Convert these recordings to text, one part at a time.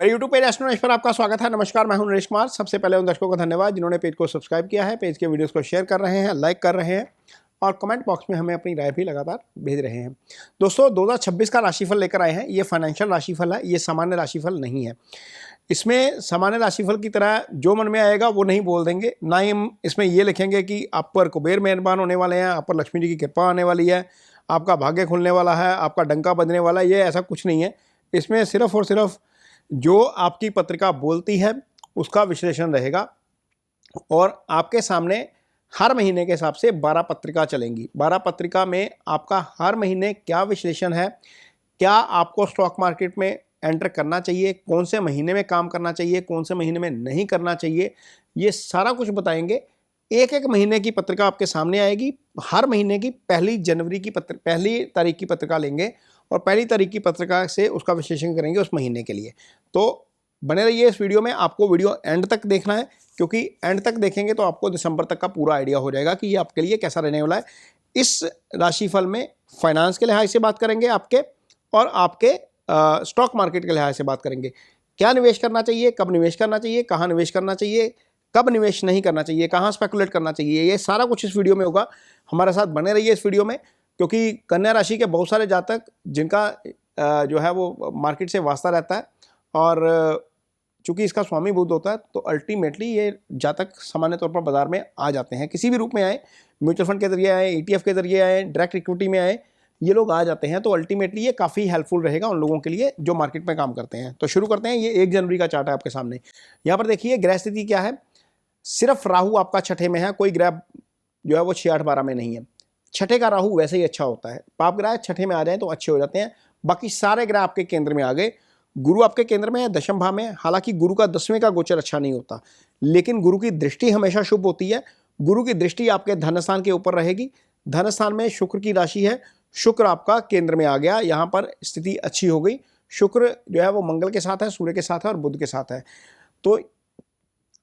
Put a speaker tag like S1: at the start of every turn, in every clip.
S1: मेरे YouTube page astro Naresh पर आपका स्वागत है। नमस्कार, मैं हूं नरेश कुमार। सबसे पहले उन दर्शकों को धन्यवाद जिन्होंने पेज को सब्सक्राइब किया है, पेज के वीडियोस को शेयर कर रहे हैं, लाइक कर रहे हैं और कमेंट बॉक्स में हमें अपनी राय भी लगातार भेज रहे हैं। दोस्तों, 2026 का राशिफल लेकर आए हैं। ये फाइनेंशियल राशिफल है, ये सामान्य राशिफल नहीं है। इसमें सामान्य राशिफल की तरह जो मन में आएगा वो नहीं बोल देंगे, ना ही हम इसमें ये लिखेंगे कि आप पर कुबेर मेहरबान होने वाले हैं, आप पर लक्ष्मी जी की कृपा आने वाली है, आपका भाग्य खुलने वाला है, आपका डंका बजने वाला है। ये ऐसा कुछ नहीं है। इसमें सिर्फ और सिर्फ जो आपकी पत्रिका बोलती है उसका विश्लेषण रहेगा और आपके सामने हर महीने के हिसाब से 12 पत्रिका चलेंगी। 12 पत्रिका में आपका हर महीने क्या विश्लेषण है, क्या आपको स्टॉक मार्केट में एंटर करना चाहिए, कौन से महीने में काम करना चाहिए, कौन से महीने में नहीं करना चाहिए, ये सारा कुछ बताएंगे। एक एक महीने की पत्रिका आपके सामने आएगी। हर महीने की पहली तारीख की पत्रिका लेंगे और पहली तारीख की पत्रिका से उसका विश्लेषण करेंगे उस महीने के लिए। तो बने रहिए इस वीडियो में। आपको वीडियो एंड तक देखना है क्योंकि एंड तक देखेंगे तो आपको दिसंबर तक का पूरा आइडिया हो जाएगा कि ये आपके लिए कैसा रहने वाला है। इस राशिफल में फाइनेंस के लिहाज से बात करेंगे आपके, और आपके स्टॉक मार्केट के लिहाज से बात करेंगे। क्या निवेश करना चाहिए, कब निवेश करना चाहिए, कहाँ निवेश करना चाहिए, कब निवेश नहीं करना चाहिए, कहाँ स्पेकुलेट करना चाहिए, ये सारा कुछ इस वीडियो में होगा। हमारे साथ बने रहिए इस वीडियो में क्योंकि कन्या राशि के बहुत सारे जातक जिनका जो है वो मार्केट से वास्ता रहता है और चूंकि इसका स्वामी बुध होता है तो अल्टीमेटली ये जातक सामान्य तौर पर बाजार में आ जाते हैं। किसी भी रूप में आए, म्यूचुअल फंड के जरिए आए, ETF के जरिए आए, डायरेक्ट इक्विटी में आए, ये लोग आ जाते हैं। तो अल्टीमेटली ये काफ़ी हेल्पफुल रहेगा उन लोगों के लिए जो मार्केट में काम करते हैं। तो शुरू करते हैं। ये 1 जनवरी का चार्ट है आपके सामने। यहाँ पर देखिए ग्रह स्थिति क्या है। सिर्फ राहु आपका छठे में है, कोई ग्रह जो है वो 6, 8, 12 में नहीं है। छठे का राहु वैसे ही अच्छा होता है। पाप ग्रह छठे में आ जाए तो अच्छे हो जाते हैं। बाकी सारे ग्रह आपके केंद्र में आ गए। गुरु आपके केंद्र में है, दशम भाव में। हालांकि गुरु का 10वें का गोचर अच्छा नहीं होता, लेकिन गुरु की दृष्टि हमेशा शुभ होती है। गुरु की दृष्टि आपके धन स्थान के ऊपर रहेगी। धन स्थान में शुक्र की राशि है। शुक्र आपका केंद्र में आ गया, यहाँ पर स्थिति अच्छी हो गई। शुक्र जो है वो मंगल के साथ है, सूर्य के साथ है और बुध के साथ है। तो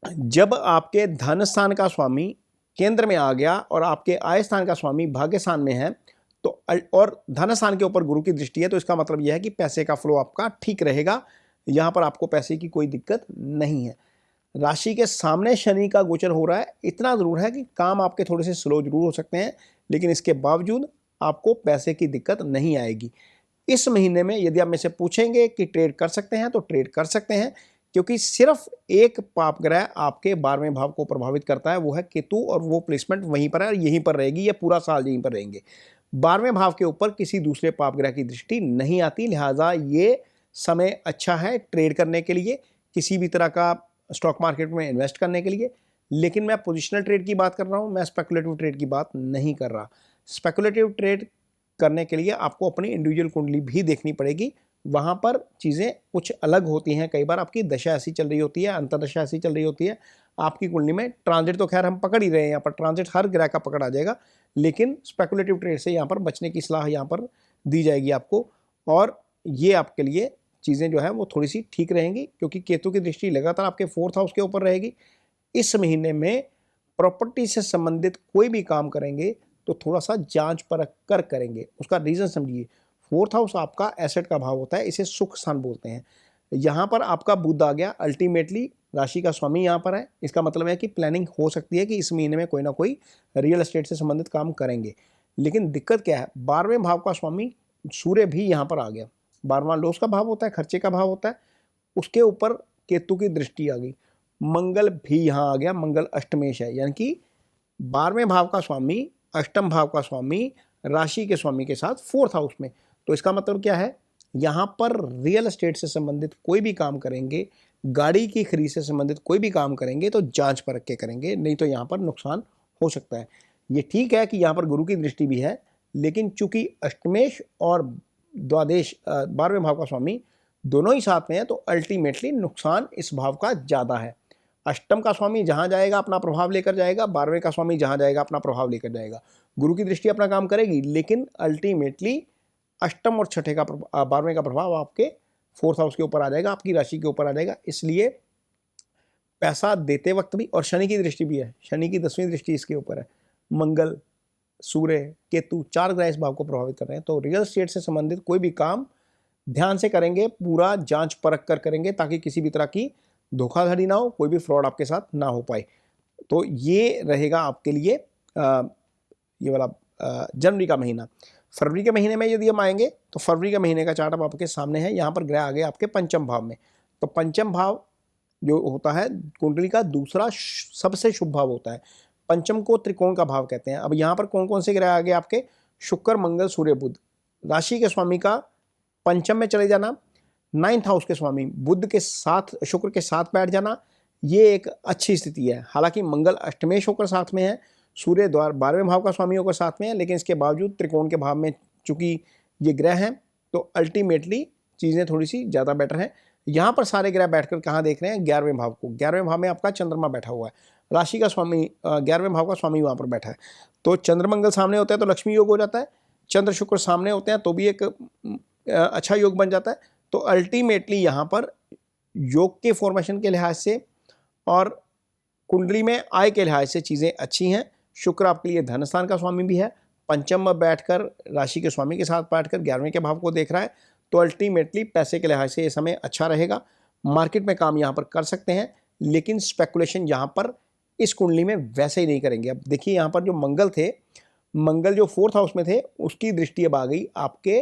S1: जब आपके धन स्थान का स्वामी केंद्र में आ गया और आपके आय स्थान का स्वामी भाग्य स्थान में है तो और धन स्थान के ऊपर गुरु की दृष्टि है, तो इसका मतलब यह है कि पैसे का फ्लो आपका ठीक रहेगा। यहाँ पर आपको पैसे की कोई दिक्कत नहीं है। राशि के सामने शनि का गोचर हो रहा है। इतना जरूर है कि काम आपके थोड़े से स्लो जरूर हो सकते हैं, लेकिन इसके बावजूद आपको पैसे की दिक्कत नहीं आएगी। इस महीने में यदि आप मुझसे पूछेंगे कि ट्रेड कर सकते हैं तो ट्रेड कर सकते हैं, क्योंकि सिर्फ एक पाप ग्रह आपके 12वें भाव को प्रभावित करता है, वो है केतु, और वो प्लेसमेंट वहीं पर है और यहीं पर रहेगी। ये पूरा साल यहीं पर रहेंगे। 12वें भाव के ऊपर किसी दूसरे पाप ग्रह की दृष्टि नहीं आती, लिहाजा ये समय अच्छा है ट्रेड करने के लिए, किसी भी तरह का स्टॉक मार्केट में इन्वेस्ट करने के लिए। लेकिन मैं पोजिशनल ट्रेड की बात कर रहा हूँ, मैं स्पेकुलेटिव ट्रेड की बात नहीं कर रहा। स्पेकुलेटिव ट्रेड करने के लिए आपको अपनी इंडिविजुअल कुंडली भी देखनी पड़ेगी। वहाँ पर चीज़ें कुछ अलग होती हैं। कई बार आपकी दशा ऐसी चल रही होती है, अंतर्दशा ऐसी चल रही होती है आपकी कुंडली में। ट्रांजिट तो खैर हम पकड़ ही रहे हैं, यहाँ पर ट्रांजिट हर ग्रह का पकड़ आ जाएगा, लेकिन स्पेकुलेटिव ट्रेड से यहाँ पर बचने की सलाह यहाँ पर दी जाएगी आपको। और ये आपके लिए चीज़ें जो है वो थोड़ी सी ठीक रहेंगी, क्योंकि केतु की दृष्टि लगातार आपके 4th हाउस के ऊपर रहेगी। इस महीने में प्रॉपर्टी से संबंधित कोई भी काम करेंगे तो थोड़ा सा जांच परख कर करेंगे। उसका रीज़न समझिए। 4th हाउस आपका एसेट का भाव होता है, इसे सुख स्थान बोलते हैं। यहाँ पर आपका बुध आ गया, अल्टीमेटली राशि का स्वामी यहाँ पर है। इसका मतलब है कि प्लानिंग हो सकती है कि इस महीने में कोई ना कोई रियल एस्टेट से संबंधित काम करेंगे। लेकिन दिक्कत क्या है, 12वें भाव का स्वामी सूर्य भी यहाँ पर आ गया। 12वां लॉस का भाव होता है, खर्चे का भाव होता है, उसके ऊपर केतु की दृष्टि आ गई। मंगल भी यहाँ आ गया, मंगल अष्टमेश है, यानी कि 12वें भाव का स्वामी अष्टम भाव का स्वामी राशि के स्वामी के साथ 4th हाउस में। तो इसका मतलब क्या है, यहाँ पर रियल एस्टेट से संबंधित कोई भी काम करेंगे, गाड़ी की खरीद से संबंधित कोई भी काम करेंगे तो जांच परख के करेंगे, नहीं तो यहाँ पर नुकसान हो सकता है। ये ठीक है कि यहाँ पर गुरु की दृष्टि भी है, लेकिन चूंकि अष्टमेश और द्वादश 12वें भाव का स्वामी दोनों ही साथ में है, तो अल्टीमेटली नुकसान इस भाव का ज़्यादा है। अष्टम का स्वामी जहाँ जाएगा अपना प्रभाव लेकर जाएगा, 12वें का स्वामी जहाँ जाएगा अपना प्रभाव लेकर जाएगा। गुरु की दृष्टि अपना काम करेगी, लेकिन अल्टीमेटली अष्टम और छठे का 12वें का प्रभाव आपके 4th हाउस के ऊपर आ जाएगा, आपकी राशि के ऊपर आ जाएगा। इसलिए पैसा देते वक्त भी, और शनि की दृष्टि भी है, शनि की 10वीं दृष्टि इसके ऊपर है। मंगल, सूर्य, केतु, 4 ग्रह इस भाव को प्रभावित कर रहे हैं। तो रियल एस्टेट से संबंधित कोई भी काम ध्यान से करेंगे, पूरा जांच परख कर करेंगे ताकि किसी भी तरह की धोखाधड़ी ना हो, कोई भी फ्रॉड आपके साथ ना हो पाए। तो ये रहेगा आपके लिए ये वाला जनवरी का महीना। फरवरी के महीने में यदि हम आएंगे तो फरवरी के महीने का चार्ट अब आपके सामने है। यहाँ पर ग्रह आ गए आपके पंचम भाव में। तो पंचम भाव जो होता है कुंडली का दूसरा सबसे शुभ भाव होता है। पंचम को त्रिकोण का भाव कहते हैं। अब यहाँ पर कौन कौन से ग्रह आ गए आपके? शुक्र, मंगल, सूर्य, बुध। राशि के स्वामी का पंचम में चले जाना, 9th हाउस के स्वामी बुध के साथ, शुक्र के साथ बैठ जाना, ये एक अच्छी स्थिति है। हालांकि मंगल अष्टमेश होकर साथ में है, सूर्य द्वार 12वें भाव का स्वामी होकर साथ में है, लेकिन इसके बावजूद त्रिकोण के भाव में चूंकि ये ग्रह हैं तो अल्टीमेटली चीज़ें थोड़ी सी ज़्यादा बेटर हैं। यहाँ पर सारे ग्रह बैठकर कहाँ देख रहे हैं? 11वें भाव को। 11वें भाव में आपका चंद्रमा बैठा हुआ है, राशि का स्वामी 11वें भाव का स्वामी वहाँ पर बैठा है। तो चंद्रमंगल सामने होता है तो लक्ष्मी योग हो जाता है, चंद्र शुक्र सामने होते हैं तो भी एक अच्छा योग बन जाता है। तो अल्टीमेटली यहाँ पर योग के फॉर्मेशन के लिहाज से और कुंडली में आय के लिहाज से चीज़ें अच्छी हैं। शुक्र आपके लिए धन स्थान का स्वामी भी है, पंचम में बैठकर राशि के स्वामी के साथ बैठकर 11वें के भाव को देख रहा है। तो अल्टीमेटली पैसे के लिहाज से ये समय अच्छा रहेगा। मार्केट में काम यहाँ पर कर सकते हैं, लेकिन स्पेकुलेशन यहाँ पर इस कुंडली में वैसे ही नहीं करेंगे। अब देखिए यहाँ पर जो मंगल थे, मंगल जो 4th हाउस में थे उसकी दृष्टि अब आ गई आपके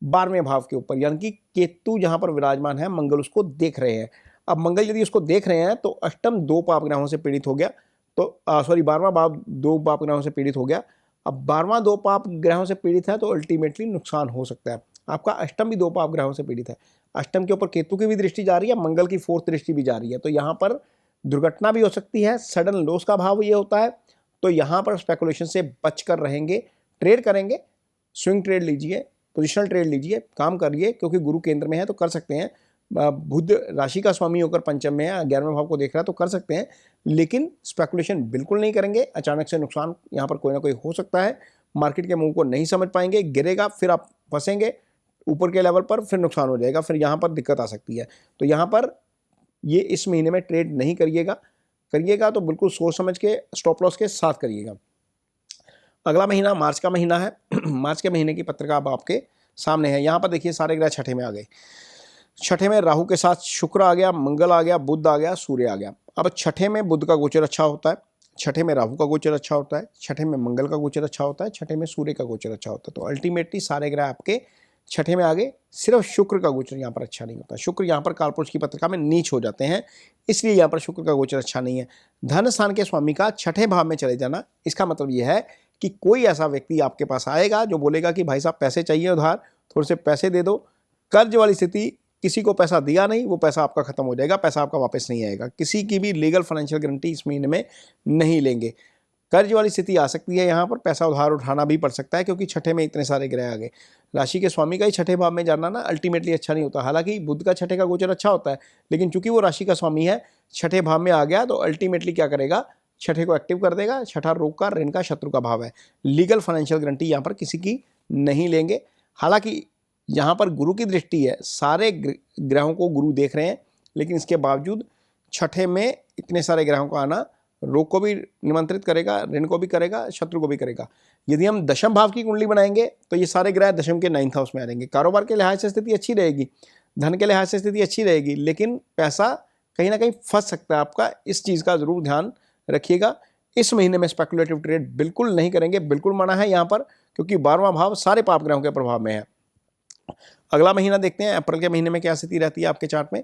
S1: 12वें भाव के ऊपर, यानी कि केतु जहाँ पर विराजमान है मंगल उसको देख रहे हैं। अब मंगल यदि उसको देख रहे हैं तो अष्टम 2 पाप ग्रहों से पीड़ित हो गया, तो 12वां भाव 2 पाप ग्रहों से पीड़ित हो गया। अब 12वां 2 पाप ग्रहों से पीड़ित है तो अल्टीमेटली नुकसान हो सकता है। आपका अष्टम भी 2 पाप ग्रहों से पीड़ित है, अष्टम के ऊपर केतु की भी दृष्टि जा रही है, मंगल की 4th दृष्टि भी जा रही है। तो यहाँ पर दुर्घटना भी हो सकती है, सडन लॉस का भाव ये होता है। तो यहाँ पर स्पेकुलेशन से बच कर रहेंगे। ट्रेड करेंगे, स्विंग ट्रेड लीजिए, पोजिशनल ट्रेड लीजिए, काम करिए, क्योंकि गुरु केंद्र में है तो कर सकते हैं। बुध राशि का स्वामी होकर पंचम में है, 11वें भाव को देख रहा है तो कर सकते हैं, लेकिन स्पेकुलेशन बिल्कुल नहीं करेंगे। अचानक से नुकसान यहाँ पर कोई ना कोई हो सकता है। मार्केट के मूव को नहीं समझ पाएंगे, गिरेगा, फिर आप फंसेंगे ऊपर के लेवल पर, फिर नुकसान हो जाएगा, फिर यहाँ पर दिक्कत आ सकती है। तो यहाँ पर ये इस महीने में ट्रेड नहीं करिएगा तो बिल्कुल सोच समझ के स्टॉप लॉस के साथ करिएगा। अगला महीना मार्च का महीना है। मार्च के महीने की पत्रिका अब आपके सामने है। यहाँ पर देखिए सारे ग्रह छठे में आ गए। छठे में राहु के साथ शुक्र आ गया, मंगल आ गया, बुध आ गया, सूर्य आ गया। अब छठे में बुध का गोचर अच्छा होता है, छठे में राहु का गोचर अच्छा होता है, छठे में मंगल का गोचर अच्छा होता है, छठे में सूर्य का गोचर अच्छा होता है। तो अल्टीमेटली सारे ग्रह आपके छठे में आ गए। सिर्फ शुक्र का गोचर यहाँ पर अच्छा नहीं होता। शुक्र यहाँ पर कालपुरुष की पत्रिका में नीच हो जाते हैं, इसलिए यहाँ पर शुक्र का गोचर अच्छा नहीं है। धन स्थान के स्वामी का छठे भाव में चले जाना, इसका मतलब यह है कि कोई ऐसा व्यक्ति आपके पास आएगा जो बोलेगा कि भाई साहब पैसे चाहिए उधार, थोड़े से पैसे दे दो। कर्ज वाली स्थिति, किसी को पैसा दिया नहीं, वो पैसा आपका खत्म हो जाएगा, पैसा आपका वापस नहीं आएगा। किसी की भी लीगल फाइनेंशियल गारंटी इस महीने में नहीं लेंगे। कर्ज वाली स्थिति आ सकती है, यहाँ पर पैसा उधार उठाना भी पड़ सकता है, क्योंकि छठे में इतने सारे ग्रह आ गए। राशि के स्वामी का ही छठे भाव में जाना ना अल्टीमेटली अच्छा नहीं होता। हालांकि बुध का छठे का गोचर अच्छा होता है, लेकिन चूंकि वो राशि का स्वामी है, छठे भाव में आ गया तो अल्टीमेटली क्या करेगा? छठे को एक्टिव कर देगा। छठा रोग का, ऋण का, शत्रु का भाव है। लीगल फाइनेंशियल गारंटी यहाँ पर किसी की नहीं लेंगे। हालांकि यहाँ पर गुरु की दृष्टि है, सारे ग्रहों को गुरु देख रहे हैं, लेकिन इसके बावजूद छठे में इतने सारे ग्रहों का आना रोग को भी निमंत्रित करेगा, ऋण को भी करेगा, शत्रु को भी करेगा। यदि हम दशम भाव की कुंडली बनाएंगे तो ये सारे ग्रह दशम के 9th हाउस में आ जाएंगे। कारोबार के लिहाज से स्थिति अच्छी रहेगी, धन के लिहाज से स्थिति अच्छी रहेगी, लेकिन पैसा कहीं ना कहीं फंस सकता है आपका। इस चीज़ का जरूर ध्यान रखिएगा। इस महीने में स्पेकुलेटिव ट्रेड बिल्कुल नहीं करेंगे, बिल्कुल मना है यहाँ पर, क्योंकि 12वां भाव सारे पाप ग्रहों के प्रभाव में है। अगला महीना देखते हैं अप्रैल के महीने में क्या स्थिति रहती है आपके चार्ट में।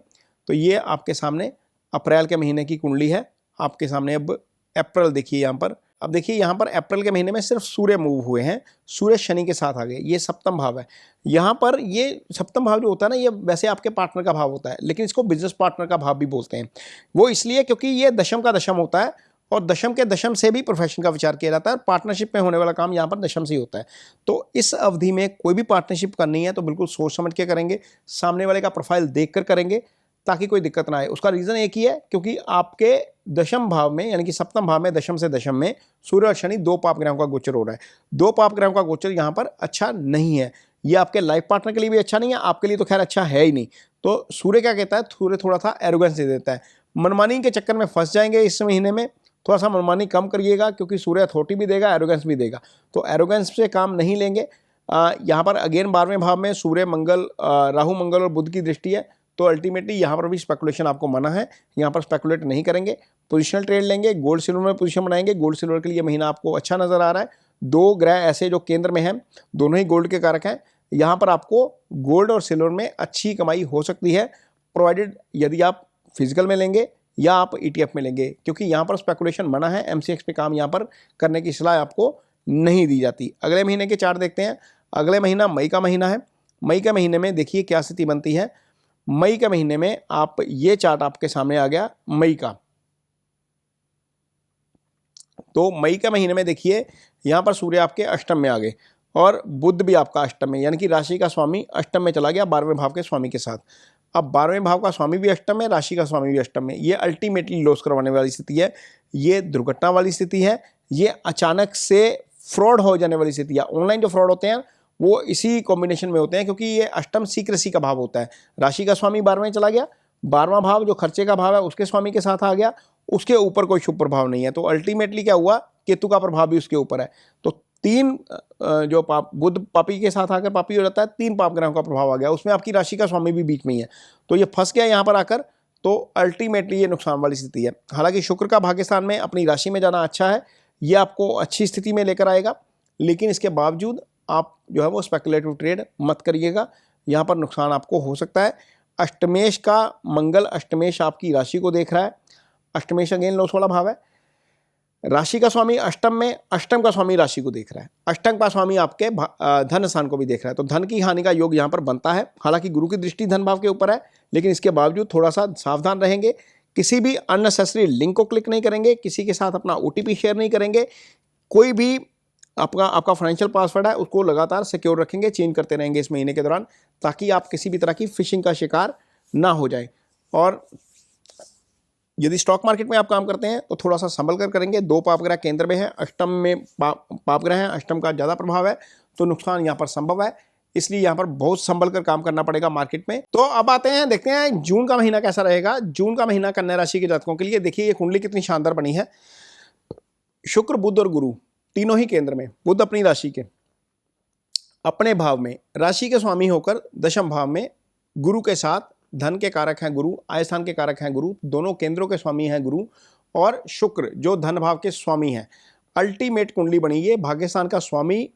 S1: तो ये आपके सामने अप्रैल के महीने की कुंडली है आपके सामने। अब अप्रैल देखिए यहाँ पर, अब देखिए यहाँ पर अप्रैल के महीने में सिर्फ सूर्य मूव हुए हैं, सूर्य शनि के साथ आ गए। ये सप्तम भाव है। यहाँ पर ये सप्तम भाव जो होता है ना, ये वैसे आपके पार्टनर का भाव होता है, लेकिन इसको बिजनेस पार्टनर का भाव भी बोलते हैं। वो इसलिए क्योंकि ये दशम का दशम होता है, और दशम के दशम से भी प्रोफेशन का विचार किया जाता है। पार्टनरशिप में होने वाला काम यहाँ पर दशम से ही होता है। तो इस अवधि में कोई भी पार्टनरशिप करनी है तो बिल्कुल सोच समझ के करेंगे, सामने वाले का प्रोफाइल देख कर करेंगे, ताकि कोई दिक्कत ना आए। उसका रीज़न एक ही है, क्योंकि आपके दशम भाव में यानी कि सप्तम भाव में दशम से दशम में सूर्य और शनि 2 पाप ग्रहों का गोचर हो रहा है। 2 पाप ग्रहों का गोचर यहाँ पर अच्छा नहीं है। ये आपके लाइफ पार्टनर के लिए भी अच्छा नहीं है, आपके लिए तो खैर अच्छा है ही नहीं। तो सूर्य क्या कहता है? सूर्य थोड़ा सा एरोगेंस दे देता है। मनमानी के चक्कर में फंस जाएंगे इस महीने में। थोड़ा सा मनमानी कम करिएगा, क्योंकि सूर्य अथॉरिटी भी देगा, एरोगेंस भी देगा। तो एरोगेंस से काम नहीं लेंगे। यहाँ पर अगेन 12वें भाव में सूर्य मंगल राहु मंगल और बुध की दृष्टि है, तो अल्टीमेटली यहाँ पर भी स्पेकुलेशन आपको मना है, यहाँ पर स्पेकुलेट नहीं करेंगे। पोजिशनल ट्रेड लेंगे, गोल्ड सिल्वर में पोजीशन बनाएंगे। गोल्ड सिल्वर के लिए महीना आपको अच्छा नजर आ रहा है। 2 ग्रह ऐसे जो केंद्र में हैं, दोनों ही गोल्ड के कारक हैं। यहाँ पर आपको गोल्ड और सिल्वर में अच्छी कमाई हो सकती है, प्रोवाइडेड यदि आप फिजिकल में लेंगे या आप ETF में लेंगे, क्योंकि यहाँ पर स्पेकुलेशन मना है। MCX पे काम यहाँ पर करने की सलाह आपको नहीं दी जाती। अगले महीने के चार्ट देखते हैं। अगले महीना मई का महीना है। मई के महीने में देखिए क्या स्थिति बनती है। मई के महीने में आप ये चार्ट आपके सामने आ गया मई का। तो मई के महीने में देखिए यहाँ पर सूर्य आपके अष्टम में आ गए और बुध भी आपका अष्टम में, यानी कि राशि का स्वामी अष्टम में चला गया 12वें भाव के स्वामी के साथ। अब 12वें भाव का स्वामी भी अष्टम में, राशि का स्वामी भी अष्टम में। ये अल्टीमेटली लॉस करवाने वाली स्थिति है, ये दुर्घटना वाली स्थिति है, ये अचानक से फ्रॉड हो जाने वाली स्थिति है। ऑनलाइन जो फ्रॉड होते हैं वो इसी कॉम्बिनेशन में होते हैं, क्योंकि ये अष्टम सीक्रेसी का भाव होता है। राशि का स्वामी 12वें चला गया, 12वां भाव जो खर्चे का भाव है उसके स्वामी के साथ आ गया, उसके ऊपर कोई शुभ प्रभाव नहीं है। तो अल्टीमेटली क्या हुआ, केतु का प्रभाव भी उसके ऊपर है। तो 3 जो बुध पापी के साथ आकर पापी हो जाता है, 3 पाप ग्रहों का प्रभाव आ गया, उसमें आपकी राशि का स्वामी भी बीच में ही है। तो ये फंस गया यहाँ पर आकर, तो अल्टीमेटली ये नुकसान वाली स्थिति है। हालांकि शुक्र का भाग्यस्थान में अपनी राशि में जाना अच्छा है, ये आपको अच्छी स्थिति में लेकर आएगा, लेकिन इसके बावजूद आप जो है वो स्पेकुलेटिव ट्रेड मत करिएगा, यहाँ पर नुकसान आपको हो सकता है। अष्टमेश का मंगल, अष्टमेश आपकी राशि को देख रहा है। अष्टमेश अगेन लॉस वाला भाव है। राशि का स्वामी अष्टम में, अष्टम का स्वामी राशि को देख रहा है, अष्टम का स्वामी आपके धन स्थान को भी देख रहा है। तो धन की हानि का योग यहाँ पर बनता है। हालांकि गुरु की दृष्टि धन भाव के ऊपर है, लेकिन इसके बावजूद थोड़ा सा सावधान रहेंगे। किसी भी अननेसेसरी लिंक को क्लिक नहीं करेंगे, किसी के साथ अपना OTP शेयर नहीं करेंगे, कोई भी आपका फाइनेंशियल पासवर्ड है उसको लगातार सिक्योर रखेंगे, चेंज करते रहेंगे इस महीने के दौरान, ताकि आप किसी भी तरह की फिशिंग का शिकार ना हो जाए। और यदि स्टॉक मार्केट में आप काम करते हैं तो थोड़ा सा संभल कर करेंगे। 2 पाप ग्रह केंद्र में है, अष्टम में पाप ग्रह हैं, अष्टम का ज़्यादा प्रभाव है, तो नुकसान यहाँ पर संभव है, इसलिए यहाँ पर बहुत संभल कर काम करना पड़ेगा मार्केट में। तो अब आते हैं, देखते हैं जून का महीना कैसा रहेगा। जून का महीना कन्या राशि के जातकों के लिए देखिए ये कुंडली कितनी शानदार बनी है। शुक्र, बुध और गुरु तीनों ही केंद्र में। बुध अपनी राशि के अपने भाव में, राशि के स्वामी होकर 10वें भाव में, गुरु के साथ, धन के कारक हैं गुरु, आय स्थान के कारक हैं गुरु, दोनों केंद्रों के स्वामी हैं गुरु, और शुक्र जो धन भाव के स्वामी हैं। अल्टीमेट कुंडली बनी है। भाग्यस्थान का स्वामी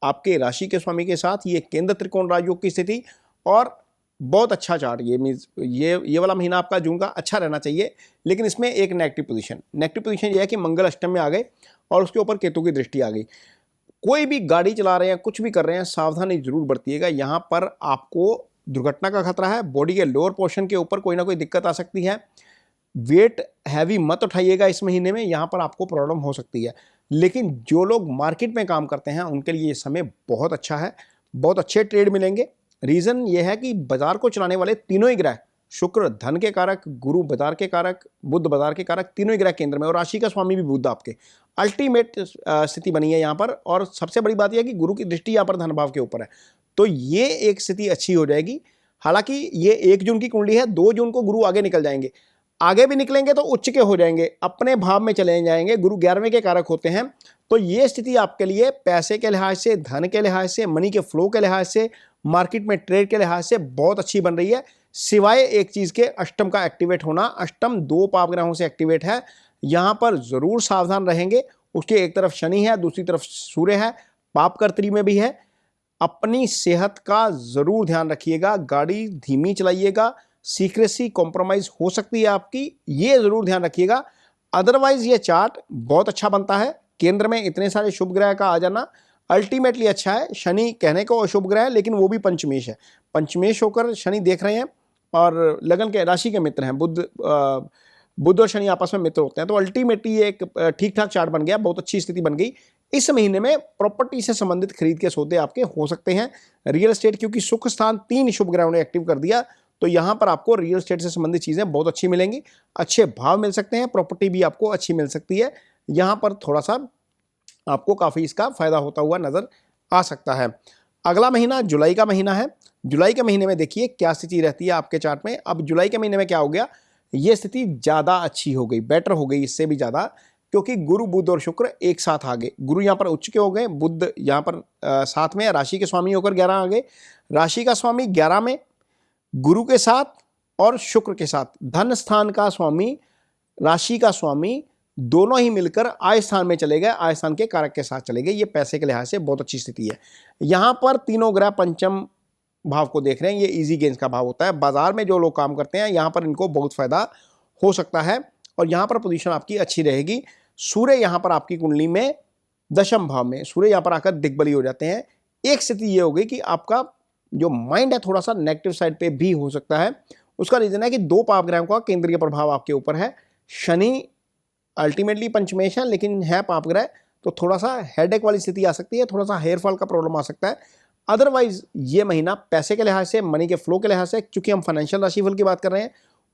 S1: आपके राशि के स्वामी के साथ, ये केंद्र त्रिकोण राजयोग की स्थिति, और बहुत अच्छा चार्ट। ये मीन्स ये वाला महीना आपका जून का अच्छा रहना चाहिए। लेकिन इसमें एक नेगेटिव पोजीशन ये है कि मंगल अष्टम में आ गए और उसके ऊपर केतु की दृष्टि आ गई। कोई भी गाड़ी चला रहे हैं, कुछ भी कर रहे हैं, सावधानी जरूर बरतिएगा। यहाँ पर आपको दुर्घटना का खतरा है। बॉडी के लोअर पोर्शन के ऊपर कोई ना कोई दिक्कत आ सकती है। वेट हैवी मत उठाइएगा इस महीने में, यहाँ पर आपको प्रॉब्लम हो सकती है। लेकिन जो लोग मार्केट में काम करते हैं उनके लिए ये समय बहुत अच्छा है, बहुत अच्छे ट्रेड मिलेंगे। रीज़न ये है कि बाजार को चलाने वाले तीनों ही ग्रह, शुक्र धन के कारक, गुरु बाजार के कारक, बुध बाजार के कारक, तीनों ही ग्रह केंद्र में, और राशि का स्वामी भी बुध आपके। अल्टीमेट स्थिति बनी है यहाँ पर। और सबसे बड़ी बात यह है कि गुरु की दृष्टि यहाँ पर धन भाव के ऊपर है, तो ये एक स्थिति अच्छी हो जाएगी। हालांकि ये 1 जून की कुंडली है, 2 जून को गुरु आगे निकल जाएंगे। आगे भी निकलेंगे तो उच्च के हो जाएंगे, अपने भाव में चले जाएंगे। गुरु 11वें के कारक होते हैं। तो ये स्थिति आपके लिए पैसे के लिहाज से, धन के लिहाज से, मनी के फ्लो के लिहाज से, मार्केट में ट्रेड के लिहाज से बहुत अच्छी बन रही है। सिवाय एक चीज के, अष्टम का एक्टिवेट होना। अष्टम 2 पाप ग्रहों से एक्टिवेट है, यहां पर जरूर सावधान रहेंगे। उसके एक तरफ शनि है, दूसरी तरफ सूर्य है, पाप कर्त्री में भी है। अपनी सेहत का जरूर ध्यान रखिएगा, गाड़ी धीमी चलाइएगा, सीक्रेसी कॉम्प्रोमाइज हो सकती है आपकी, ये जरूर ध्यान रखिएगा। अदरवाइज ये चार्ट बहुत अच्छा बनता है। केंद्र में इतने सारे शुभ ग्रह का आ जाना अल्टीमेटली अच्छा है। शनि कहने को अशुभ ग्रह है, लेकिन वो भी पंचमेश है। पंचमेश होकर शनि देख रहे हैं और लगन के राशि के मित्र हैं। बुध और शनि आपस में मित्र होते हैं। तो अल्टीमेटली ये एक ठीक ठाक चार्ट बन गया, बहुत अच्छी स्थिति बन गई। इस महीने में प्रॉपर्टी से संबंधित खरीद के सौदे आपके हो सकते हैं। रियल एस्टेट, क्योंकि सुख स्थान 3 शुभ ग्रहों ने एक्टिव कर दिया, तो यहाँ पर आपको रियल एस्टेट से संबंधित चीजें बहुत अच्छी मिलेंगी। अच्छे भाव मिल सकते हैं, प्रॉपर्टी भी आपको अच्छी मिल सकती है। यहाँ पर थोड़ा सा आपको काफी इसका फायदा होता हुआ नजर आ सकता है। अगला महीना जुलाई का महीना है। जुलाई के महीने में देखिए क्या स्थिति रहती है आपके चार्ट में। अब जुलाई के महीने में क्या हो गया, ये स्थिति ज्यादा अच्छी हो गई, बेटर हो गई इससे भी ज्यादा, क्योंकि गुरु बुध और शुक्र एक साथ आ गए। गुरु यहाँ पर उच्च के हो गए, बुध यहाँ पर साथ में, राशि के स्वामी होकर 11 आ गए। राशि का स्वामी 11 में, गुरु के साथ और शुक्र के साथ। धन स्थान का स्वामी, राशि का स्वामी दोनों ही मिलकर आय स्थान में चले गए, आय स्थान के कारक के साथ चले गए। ये पैसे के लिहाज से बहुत अच्छी स्थिति है। यहाँ पर तीनों ग्रह पंचम भाव को देख रहे हैं, ये इजी गेंस का भाव होता है। बाजार में जो लोग काम करते हैं यहाँ पर इनको बहुत फायदा हो सकता है और यहाँ पर पोजीशन आपकी अच्छी रहेगी। सूर्य यहाँ पर आपकी कुंडली में दशम भाव में, सूर्य यहाँ पर आकर दिग्बली हो जाते हैं। एक स्थिति ये हो गई कि आपका जो माइंड है थोड़ा सा नेगेटिव साइड पे भी हो सकता है। उसका रीजन है कि 2 पाप ग्रहों का केंद्रीय प्रभाव आपके ऊपर है। शनि अल्टीमेटली पंचमेश है लेकिन है पाप ग्रह, तो थोड़ा सा हेडेक वाली स्थिति आ सकती है, थोड़ा सा हेयर फॉल का प्रॉब्लम आ सकता है। अदरवाइज ये महीना पैसे के लिहाज से, मनी के फ्लो के लिहाज से, चूंकि हम फाइनेंशियल राशिफल की बात कर रहे हैं,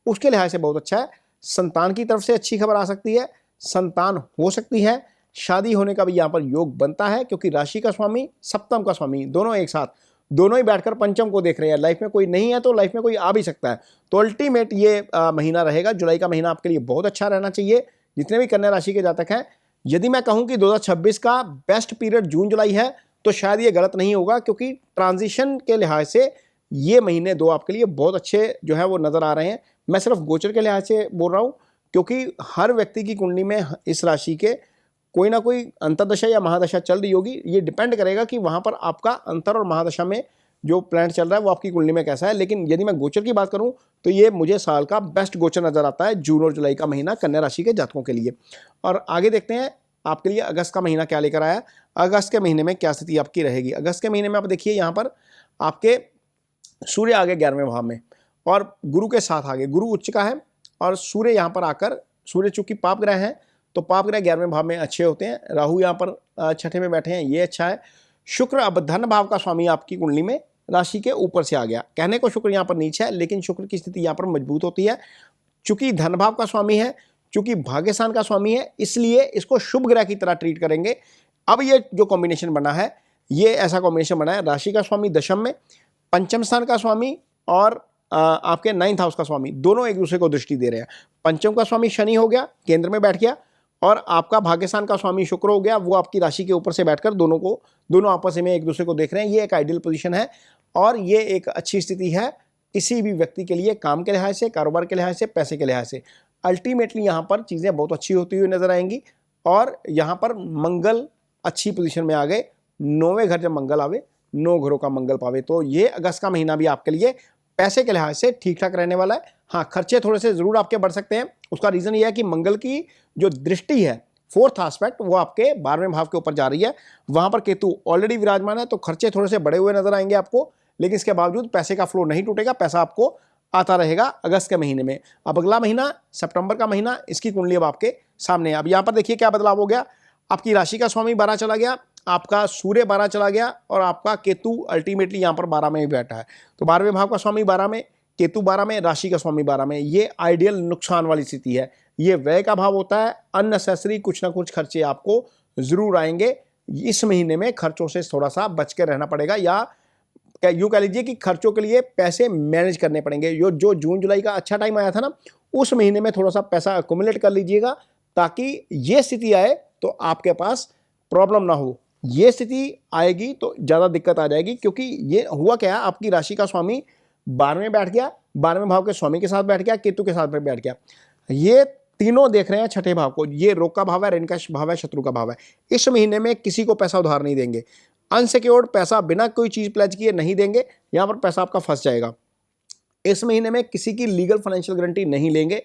S1: उसके लिहाज से बहुत अच्छा है। संतान की तरफ से अच्छी खबर आ सकती है, संतान हो सकती है, शादी होने का भी यहाँ पर योग बनता है, क्योंकि राशि का स्वामी सप्तम का स्वामी दोनों एक साथ, दोनों ही बैठकर पंचम को देख रहे हैं। लाइफ में कोई नहीं है तो लाइफ में कोई आ भी सकता है। तो अल्टीमेट ये महीना रहेगा, जुलाई का महीना आपके लिए बहुत अच्छा रहना चाहिए जितने भी कन्या राशि के जातक हैं। यदि मैं कहूं कि 2026 का बेस्ट पीरियड जून जुलाई है तो शायद ये गलत नहीं होगा, क्योंकि ट्रांजिशन के लिहाज से ये महीने 2 आपके लिए बहुत अच्छे जो है वो नज़र आ रहे हैं। मैं सिर्फ गोचर के लिहाज से बोल रहा हूँ, क्योंकि हर व्यक्ति की कुंडली में इस राशि के कोई ना कोई अंतर्दशा या महादशा चल रही होगी। ये डिपेंड करेगा कि वहाँ पर आपका अंतर और महादशा में जो प्लैनेट चल रहा है वो आपकी कुंडली में कैसा है। लेकिन यदि मैं गोचर की बात करूं तो ये मुझे साल का बेस्ट गोचर नजर आता है, जून और जुलाई का महीना कन्या राशि के जातकों के लिए। और आगे देखते हैं आपके लिए अगस्त का महीना क्या लेकर आया। अगस्त के महीने में क्या स्थिति आपकी रहेगी। अगस्त के महीने में आप देखिए यहाँ पर आपके सूर्य आ गए 11वें भाव में और गुरु के साथ आ गए। गुरु उच्च का है और सूर्य यहाँ पर आकर, सूर्य चूंकि पाप ग्रह है तो पाप ग्रह 11वें भाव में अच्छे होते हैं। राहु यहाँ पर छठे में बैठे हैं, ये अच्छा है। शुक्र अब धन भाव का स्वामी आपकी कुंडली में राशि के ऊपर से आ गया। कहने को शुक्र यहाँ पर नीचे है, लेकिन शुक्र की स्थिति यहाँ पर मजबूत होती है। चूंकि धन भाव का स्वामी है, चूंकि भाग्यस्थान का स्वामी है, इसलिए इसको शुभ ग्रह की तरह ट्रीट करेंगे। अब ये जो कॉम्बिनेशन बना है, ये ऐसा कॉम्बिनेशन बना है, राशि का स्वामी दशम में, पंचम स्थान का स्वामी और आपके 9th हाउस का स्वामी दोनों एक दूसरे को दृष्टि दे रहे हैं। पंचम का स्वामी शनि हो गया, केंद्र में बैठ गया, और आपका भाग्यस्थान का स्वामी शुक्र हो गया, वो आपकी राशि के ऊपर से बैठकर दोनों आपस में एक दूसरे को देख रहे हैं। ये एक आइडियल पोजीशन है और ये एक अच्छी स्थिति है किसी भी व्यक्ति के लिए, काम के लिहाज से, कारोबार के लिहाज से, पैसे के लिहाज से। अल्टीमेटली यहाँ पर चीज़ें बहुत अच्छी होती हुई नजर आएंगी। और यहाँ पर मंगल अच्छी पोजीशन में आ गए। 9वें घर जब मंगल आवे, 9 घरों का मंगल पावे, तो ये अगस्त का महीना भी आपके लिए पैसे के लिहाज से ठीक ठाक रहने वाला है। हाँ, खर्चे थोड़े से जरूर आपके बढ़ सकते हैं। उसका रीजन ये है कि मंगल की जो दृष्टि है, 4th एस्पेक्ट, वो आपके 12वें भाव के ऊपर जा रही है। वहां पर केतु ऑलरेडी विराजमान है, तो खर्चे थोड़े से बढ़े हुए नजर आएंगे आपको, लेकिन इसके बावजूद पैसे का फ्लो नहीं टूटेगा, पैसा आपको आता रहेगा अगस्त के महीने में। अब अगला महीना सितंबर का महीना, इसकी कुंडली अब आपके सामने है। अब यहाँ पर देखिए क्या बदलाव हो गया। आपकी राशि का स्वामी 12 चला गया, आपका सूर्य 12 चला गया और आपका केतु अल्टीमेटली यहाँ पर 12 में ही बैठा है। तो 12वें भाव का स्वामी 12 में, केतु 12 में, राशि का स्वामी 12 में। ये आइडियल नुकसान वाली स्थिति है। ये व्यय का भाव होता है, अननेसेसरी कुछ ना कुछ खर्चे आपको जरूर आएंगे। इस महीने में खर्चों से थोड़ा सा बच के रहना पड़ेगा, या यूँ कह लीजिए कि खर्चों के लिए पैसे मैनेज करने पड़ेंगे। जो जून जुलाई का अच्छा टाइम आया था ना, उस महीने में थोड़ा सा पैसा अक्यूमुलेट कर लीजिएगा, ताकि ये स्थिति आए तो आपके पास प्रॉब्लम ना हो। ये स्थिति आएगी तो ज़्यादा दिक्कत आ जाएगी, क्योंकि ये हुआ क्या है, आपकी राशि का स्वामी 12 में बैठ गया, 12वें भाव के स्वामी के साथ बैठ गया, केतु के साथ में बैठ गया। ये तीनों देख रहे हैं छठे भाव को। ये रोग का भाव है, ऋण का भाव है, शत्रु का भाव है। इस महीने में किसी को पैसा उधार नहीं देंगे, अनसिक्योर्ड पैसा बिना कोई चीज प्लेज किए नहीं देंगे। यहाँ पर पैसा आपका फंस जाएगा। इस महीने में किसी की लीगल फाइनेंशियल गारंटी नहीं लेंगे।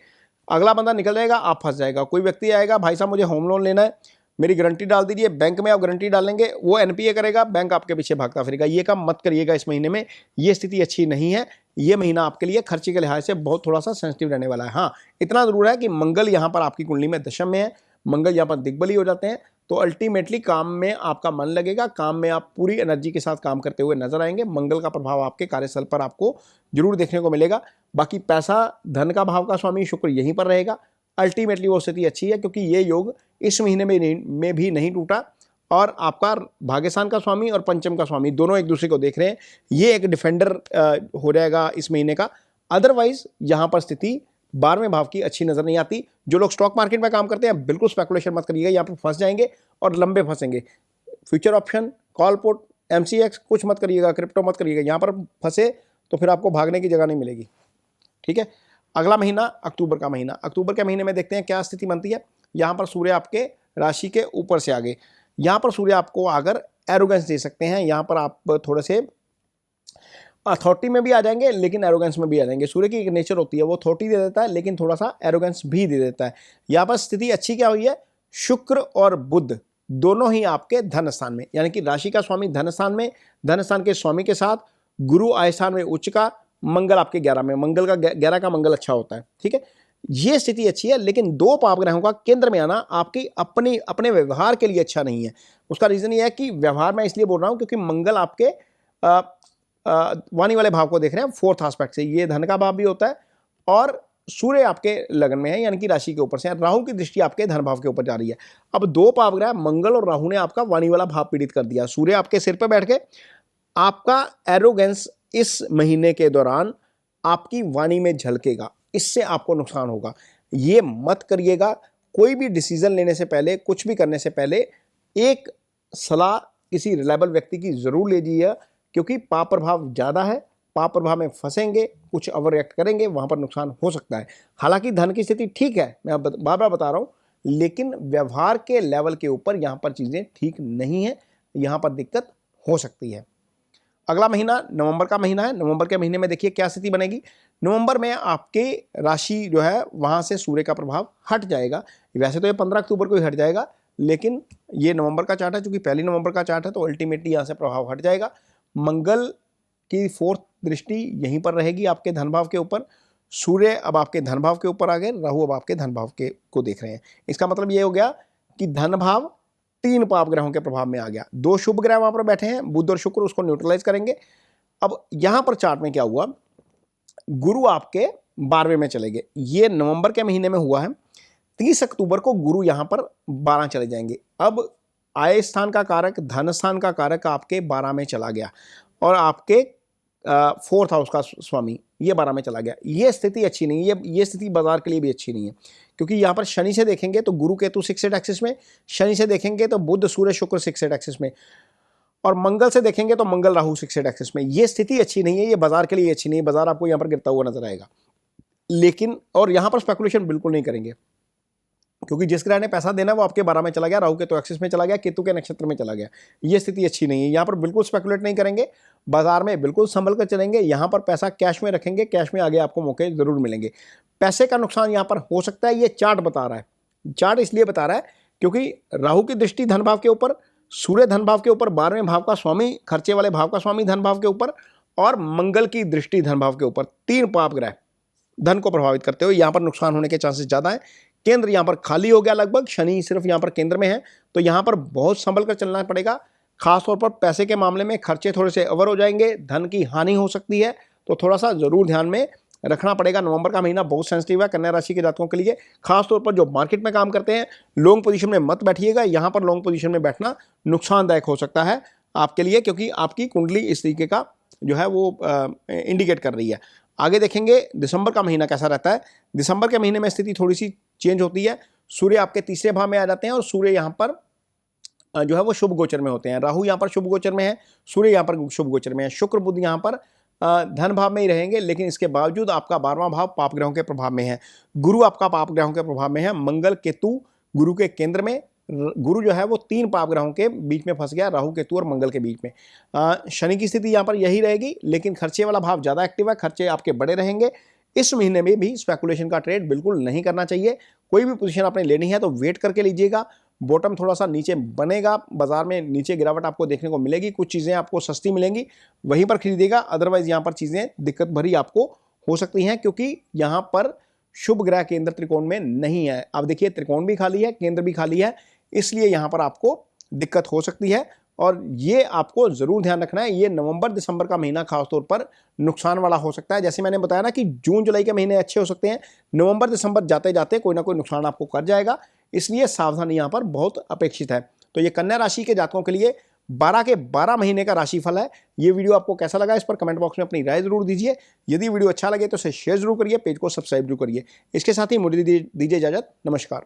S1: अगला बंदा निकल जाएगा, आप फंस जाएगा। कोई व्यक्ति आएगा, भाई साहब मुझे होम लोन लेना है, मेरी गारंटी डाल दीजिए। बैंक में आप गारंटी डालेंगे, वो एनपीए करेगा, बैंक आपके पीछे भागता फिरेगा। ये काम मत करिएगा इस महीने में, ये स्थिति अच्छी नहीं है। ये महीना आपके लिए खर्चे के लिहाज से बहुत थोड़ा सा सेंसिटिव रहने वाला है। हाँ, इतना जरूर है कि मंगल यहाँ पर आपकी कुंडली में दशम में है, मंगल यहाँ पर दिग्बली हो जाते हैं, तो अल्टीमेटली काम में आपका मन लगेगा, काम में आप पूरी एनर्जी के साथ काम करते हुए नजर आएंगे। मंगल का प्रभाव आपके कार्यस्थल पर आपको जरूर देखने को मिलेगा। बाकी पैसा, धन का भाव का स्वामी शुक्र यहीं पर रहेगा। अल्टीमेटली वो स्थिति अच्छी है, क्योंकि ये योग इस महीने में भी नहीं टूटा, और आपका भाग्यस्थान का स्वामी और पंचम का स्वामी दोनों एक दूसरे को देख रहे हैं। ये एक डिफेंडर हो जाएगा इस महीने का। अदरवाइज यहाँ पर स्थिति 12वें भाव की अच्छी नजर नहीं आती। जो लोग स्टॉक मार्केट में काम करते हैं बिल्कुल स्पेकुलेशन मत करिएगा, यहाँ पर फंस जाएंगे और लंबे फंसेंगे। Future option, call put, MCX कुछ मत करिएगा, क्रिप्टो मत करिएगा, यहाँ पर फंसे तो फिर आपको भागने की जगह नहीं मिलेगी। ठीक है, अगला महीना अक्टूबर का महीना। अक्टूबर के महीने में देखते हैं क्या स्थिति बनती है। यहाँ पर सूर्य आपके राशि के ऊपर से आगे, यहाँ पर सूर्य आपको अगर एरोगेंस दे सकते हैं, यहाँ पर आप थोड़े से अथॉरिटी में भी आ जाएंगे लेकिन एरोगेंस में भी आ जाएंगे। सूर्य की एक नेचर होती है, वो अथॉरिटी दे देता है लेकिन थोड़ा सा एरोगेंस भी दे देता है। यहाँ पर स्थिति अच्छी क्या हुई है, शुक्र और बुध दोनों ही आपके धन स्थान में, यानी कि राशि का स्वामी धन स्थान में, धन स्थान के स्वामी के साथ गुरु आय स्थान में उच्च का, मंगल आपके 11 में, मंगल का 11 का मंगल अच्छा होता है। ठीक है, ये स्थिति अच्छी है, लेकिन दो पाप ग्रहों का केंद्र में आना आपकी अपने व्यवहार के लिए अच्छा नहीं है। उसका रीजन ये है कि व्यवहार मैं इसलिए बोल रहा हूं क्योंकि मंगल आपके वाणी वाले भाव को देख रहे हैं, फोर्थ एस्पेक्ट से, ये धन का भाव भी होता है, और सूर्य आपके लगन में है यानी कि राशि के ऊपर से, राहु की दृष्टि आपके धन भाव के ऊपर जा रही है। अब दो पाप ग्रह मंगल और राहु ने आपका वाणी वाला भाव पीड़ित कर दिया। सूर्य आपके सिर पर बैठ के आपका एरोगेंस इस महीने के दौरान आपकी वाणी में झलकेगा, इससे आपको नुकसान होगा। ये मत करिएगा। कोई भी डिसीजन लेने से पहले, कुछ भी करने से पहले एक सलाह किसी रिलायबल व्यक्ति की जरूर लीजिए, क्योंकि पाप प्रभाव ज़्यादा है, पाप प्रभाव में फंसेंगे, कुछ ओवर रिएक्ट करेंगे, वहाँ पर नुकसान हो सकता है। हालांकि धन की स्थिति ठीक है, मैं बार बार बता रहा हूँ, लेकिन व्यवहार के लेवल के ऊपर यहाँ पर चीज़ें ठीक नहीं है, यहाँ पर दिक्कत हो सकती है। अगला महीना नवंबर का महीना है। नवंबर के महीने में देखिए क्या स्थिति बनेगी। नवंबर में आपके राशि जो है वहाँ से सूर्य का प्रभाव हट जाएगा। वैसे तो ये 15 अक्टूबर को ही हट जाएगा, लेकिन ये नवंबर का चार्ट है, चूंकि पहली नवंबर का चार्ट है तो अल्टीमेटली यहाँ से प्रभाव हट जाएगा। मंगल की फोर्थ दृष्टि यहीं पर रहेगी आपके धन भाव के ऊपर। सूर्य अब आपके धन भाव के ऊपर आ गए, राहु अब आपके धन भाव के को देख रहे हैं। इसका मतलब ये हो गया कि धन भाव 3 पाप ग्रहों के प्रभाव में आ गया। 2 शुभ ग्रह वहां पर बैठे हैं, बुध और शुक्र, उसको न्यूट्रलाइज करेंगे। अब यहां पर चार्ट में क्या हुआ, गुरु आपके 12वें में चले गए। ये नवंबर के महीने में हुआ है। 30 अक्टूबर को गुरु यहां पर 12 चले जाएंगे। अब आय स्थान का कारक, धन स्थान का कारक आपके 12 में चला गया और आपके फोर्थ हाउस का स्वामी ये 12 में चला गया। ये स्थिति अच्छी नहीं है, ये स्थिति बाजार के लिए भी अच्छी नहीं है, क्योंकि यहाँ पर शनि से देखेंगे तो गुरु केतु 6 एक्सिस में, शनि से देखेंगे तो बुध सूर्य शुक्र 6 एक्सिस में, और मंगल से देखेंगे तो मंगल राहु 6 एक्सिस में। ये स्थिति अच्छी नहीं है, ये बाजार के लिए अच्छी नहीं है। बाजार आपको यहाँ पर गिरता हुआ नजर आएगा। लेकिन और यहाँ पर स्पेकुलेशन बिल्कुल नहीं करेंगे, क्योंकि जिस ग्रह ने पैसा देना वो आपके 12 में चला गया, राहु के तो एक्सिस में चला गया, केतु के नक्षत्र में चला गया। ये स्थिति अच्छी नहीं है। यहाँ पर बिल्कुल स्पेकुलेट नहीं करेंगे, बाजार में बिल्कुल संभल कर चलेंगे। यहाँ पर पैसा कैश में रखेंगे, कैश में आगे आपको मौके जरूर मिलेंगे। पैसे का नुकसान यहाँ पर हो सकता है, ये चार्ट बता रहा है। चार्ट इसलिए बता रहा है क्योंकि राहु की दृष्टि धन भाव के ऊपर, सूर्य धन भाव के ऊपर, 12वें भाव का स्वामी, खर्चे वाले भाव का स्वामी धन भाव के ऊपर, और मंगल की दृष्टि धन भाव के ऊपर, 3 पाप ग्रह धन को प्रभावित करते हुए यहाँ पर नुकसान होने के चांसेस ज्यादा है। केंद्र यहाँ पर खाली हो गया लगभग, शनि सिर्फ यहाँ पर केंद्र में है, तो यहाँ पर बहुत संभल कर चलना पड़ेगा। खासतौर पर पैसे के मामले में खर्चे थोड़े से ओवर हो जाएंगे, धन की हानि हो सकती है, तो थोड़ा सा जरूर ध्यान में रखना पड़ेगा। नवंबर का महीना बहुत सेंसिटिव है कन्या राशि के जातकों के लिए। खासतौर पर जो मार्केट में काम करते हैं, लॉन्ग पोजीशन में मत बैठिएगा। यहाँ पर लॉन्ग पोजीशन में बैठना नुकसानदायक हो सकता है आपके लिए, क्योंकि आपकी कुंडली इस तरीके का जो है वो इंडिकेट कर रही है। आगे देखेंगे दिसंबर का महीना कैसा रहता है। दिसंबर के महीने में स्थिति थोड़ी सी चेंज होती है। सूर्य आपके 3रे भाव में आ जाते हैं और सूर्य यहाँ पर जो है वो शुभ गोचर में होते हैं। राहु यहाँ पर शुभ गोचर में है, सूर्य यहाँ पर शुभ गोचर में है। शुक्र बुध यहाँ पर धन भाव में ही रहेंगे, लेकिन इसके बावजूद आपका 12वां भाव पाप ग्रहों के प्रभाव में है। गुरु आपका पाप ग्रहों के प्रभाव में है। मंगल केतु गुरु के केंद्र में, गुरु जो है वो 3 पाप ग्रहों के बीच में फंस गया, राहु केतु और मंगल के बीच में। शनि की स्थिति यहाँ पर यही रहेगी, लेकिन खर्चे वाला भाव ज़्यादा एक्टिव है, खर्चे आपके बड़े रहेंगे। इस महीने में भी स्पेकुलेशन का ट्रेड बिल्कुल नहीं करना चाहिए। कोई भी पोजीशन आपने लेनी है तो वेट करके लीजिएगा। बॉटम थोड़ा सा नीचे बनेगा, बाजार में नीचे गिरावट आपको देखने को मिलेगी, कुछ चीज़ें आपको सस्ती मिलेंगी, वहीं पर खरीदिएगा। अदरवाइज यहाँ पर चीज़ें दिक्कत भरी आपको हो सकती हैं, क्योंकि यहाँ पर शुभ ग्रह केंद्र त्रिकोण में नहीं है। अब देखिए त्रिकोण भी खाली है, केंद्र भी खाली है, इसलिए यहाँ पर आपको दिक्कत हो सकती है। और ये आपको जरूर ध्यान रखना है, ये नवंबर दिसंबर का महीना खासतौर पर नुकसान वाला हो सकता है। जैसे मैंने बताया ना कि जून जुलाई के महीने अच्छे हो सकते हैं, नवंबर दिसंबर जाते जाते कोई ना कोई नुकसान आपको कर जाएगा, इसलिए सावधानी यहाँ पर बहुत अपेक्षित है। तो ये कन्या राशि के जातकों के लिए 12 के 12 महीने का राशिफल है। ये वीडियो आपको कैसा लगा इस पर कमेंट बॉक्स में अपनी राय जरूर दीजिए। यदि वीडियो अच्छा लगे तो इसे शेयर जरूर करिए, पेज को सब्सक्राइब जरूर करिए। इसके साथ ही मुझे दीजिए इजाजत। नमस्कार।